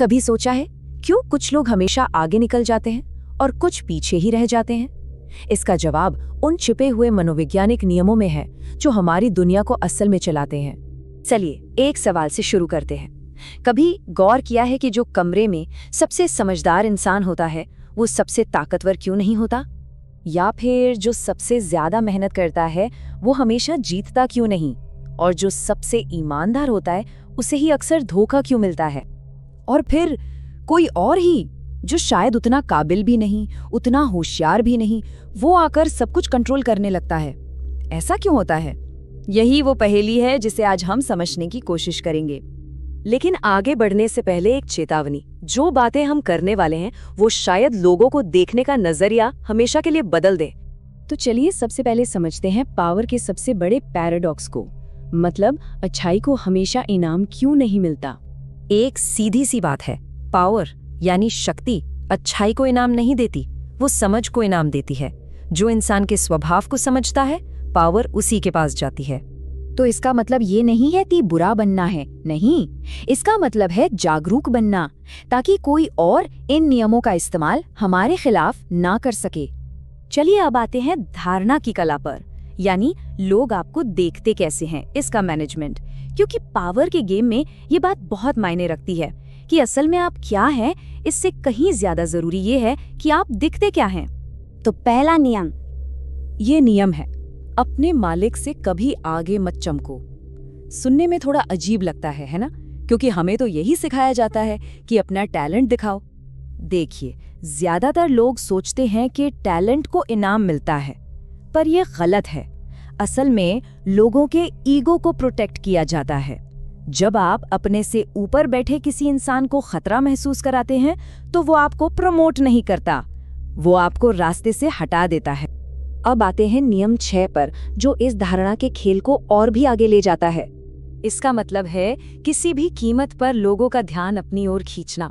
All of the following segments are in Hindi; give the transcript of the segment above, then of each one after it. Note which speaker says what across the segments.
Speaker 1: कभी सोचा है क्यों कुछ लोग हमेशा आगे निकल जाते हैं और कुछ पीछे ही रह जाते हैं? इसका जवाब उन छिपे हुए मनोवैज्ञानिक नियमों में है जो हमारी दुनिया को असल में चलाते हैं। चलिए एक सवाल से शुरू करते हैं। कभी गौर किया है कि जो कमरे में सबसे समझदार इंसान होता है वो सबसे ताकतवर क्यों नहीं होता? या फिर जो सबसे ज्यादा मेहनत करता है वो हमेशा जीतता क्यों नहीं? और जो सबसे ईमानदार होता है उसे ही अक्सर धोखा क्यों मिलता है? और फिर कोई और ही जो शायद उतना काबिल भी नहीं, उतना होशियार भी नहीं, वो आकर सब कुछ कंट्रोल करने लगता है। ऐसा क्यों होता है? यही वो पहेली है जिसे आज हम समझने की कोशिश करेंगे। लेकिन आगे बढ़ने से पहले एक चेतावनी, जो बातें हम करने वाले हैं वो शायद लोगों को देखने का नजरिया हमेशा के लिए बदल दे। तो चलिए सबसे पहले समझते हैं पावर के सबसे बड़े पैराडॉक्स को, मतलब अच्छाई को हमेशा इनाम क्यों नहीं मिलता। एक सीधी सी बात है, पावर यानी शक्ति अच्छाई को इनाम नहीं देती, वो समझ को इनाम देती है। जो इंसान के स्वभाव को समझता है पावर उसी के पास जाती है। तो इसका मतलब ये नहीं है कि बुरा बनना है, नहीं, इसका मतलब है जागरूक बनना, ताकि कोई और इन नियमों का इस्तेमाल हमारे खिलाफ ना कर सके। चलिए अब आते हैं धारणा की कला पर, यानी लोग आपको देखते कैसे हैं, इसका मैनेजमेंट। क्योंकि पावर के गेम में ये बात बहुत मायने रखती है कि असल में आप क्या हैं, इससे कहीं ज्यादा जरूरी ये है कि आप दिखते क्या हैं। तो पहला नियम, ये नियम है, अपने मालिक से कभी आगे मत चमको। सुनने में थोड़ा अजीब लगता है ना? क्योंकि हमें तो यही सिखाया जाता है कि अपना टैलेंट दिखाओ। देखिए, ज्यादातर लोग सोचते हैं कि टैलेंट को इनाम मिलता है, पर यह गलत है। असल में लोगों के ईगो को प्रोटेक्ट किया जाता है। जब आप अपने से ऊपर बैठे किसी इंसान को खतरा महसूस कराते हैं तो वो आपको प्रमोट नहीं करता, वो आपको रास्ते से हटा देता है। अब आते हैं नियम 6 पर, जो इस धारणा के खेल को और भी आगे ले जाता है। इसका मतलब है किसी भी कीमत पर लोगों का ध्यान अपनी ओर खींचना।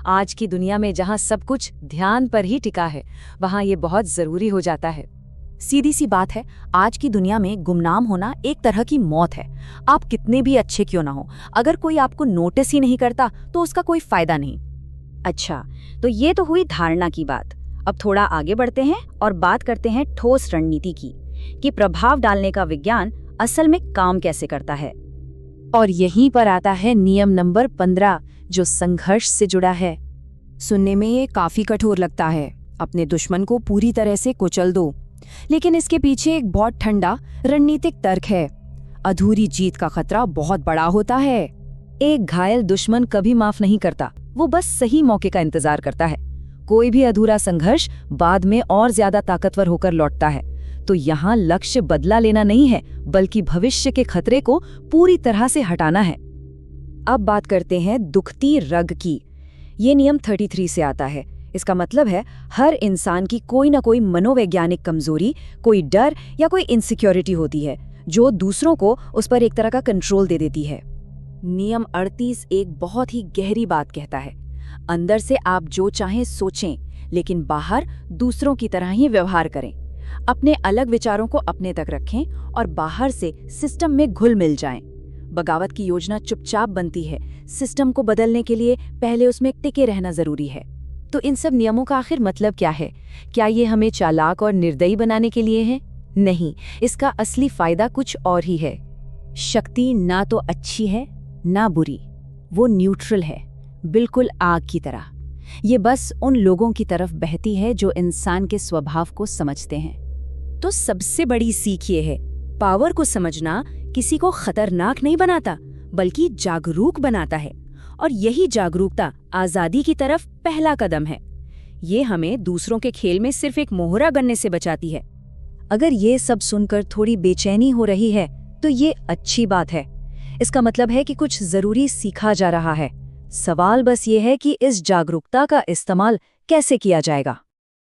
Speaker 1: आज की दुनिया में जहां सब कुछ ध्यान पर ही टिका है, वहां ये बहुत जरूरी हो जाता है। सीधी सी बात है, आज की दुनिया में गुमनाम होना एक तरह की मौत है। आप कितने भी अच्छे क्यों ना हो, अगर कोई आपको नोटिस ही नहीं करता तो उसका कोई फायदा नहीं। अच्छा, तो ये तो हुई धारणा की बात। अब थोड़ा आगे बढ़ते हैं और बात करते हैं ठोस रणनीति की, कि प्रभाव डालने का विज्ञान असल में काम कैसे करता है। और यहीं पर आता है नियम नंबर 15, जो संघर्ष से जुड़ा है। सुनने में ये काफी कठोर लगता है, अपने दुश्मन को पूरी तरह से कुचल दो, लेकिन इसके पीछे एक बहुत ठंडा रणनीतिक तर्क है। अधूरी जीत का खतरा बहुत बड़ा होता है। एक घायल दुश्मन कभी माफ नहीं करता, वो बस सही मौके का इंतजार करता है। कोई भी अधूरा संघर्ष बाद में और ज्यादा ताकतवर होकर लौटता है। तो यहाँ लक्ष्य बदला लेना नहीं है, बल्कि भविष्य के खतरे को पूरी तरह से हटाना है। अब बात करते हैं दुखती रग की। ये नियम 33 से आता है। इसका मतलब है हर इंसान की कोई ना कोई मनोवैज्ञानिक कमजोरी, कोई डर या कोई इनसिक्योरिटी होती है जो दूसरों को उस पर एक तरह का कंट्रोल दे देती है। नियम 38 एक बहुत ही गहरी बात कहता है, अंदर से आप जो चाहें सोचें, लेकिन बाहर दूसरों की तरह ही व्यवहार करें। अपने अलग विचारों को अपने तक रखें और बाहर से सिस्टम में घुल मिल जाएं। बगावत की योजना चुपचाप बनती है, सिस्टम को बदलने के लिए पहले उसमें टिके रहना जरूरी है। तो इन सब नियमों का आखिर मतलब क्या है? क्या ये हमें चालाक और निर्दयी बनाने के लिए है? नहीं, इसका असली फायदा कुछ और ही है। शक्ति ना तो अच्छी है ना बुरी, वो न्यूट्रल है, बिल्कुल आग की तरह। ये बस उन लोगों की तरफ बहती है जो इंसान के स्वभाव को समझते हैं। तो सबसे बड़ी सीख ये है, पावर को समझना किसी को खतरनाक नहीं बनाता, बल्कि जागरूक बनाता है। और यही जागरूकता आजादी की तरफ पहला कदम है। ये हमें दूसरों के खेल में सिर्फ एक मोहरा बनने से बचाती है। अगर ये सब सुनकर थोड़ी बेचैनी हो रही है तो ये अच्छी बात है। इसका मतलब है कि कुछ जरूरी सीखा जा रहा है। सवाल बस ये है कि इस जागरूकता का इस्तेमाल कैसे किया जाएगा।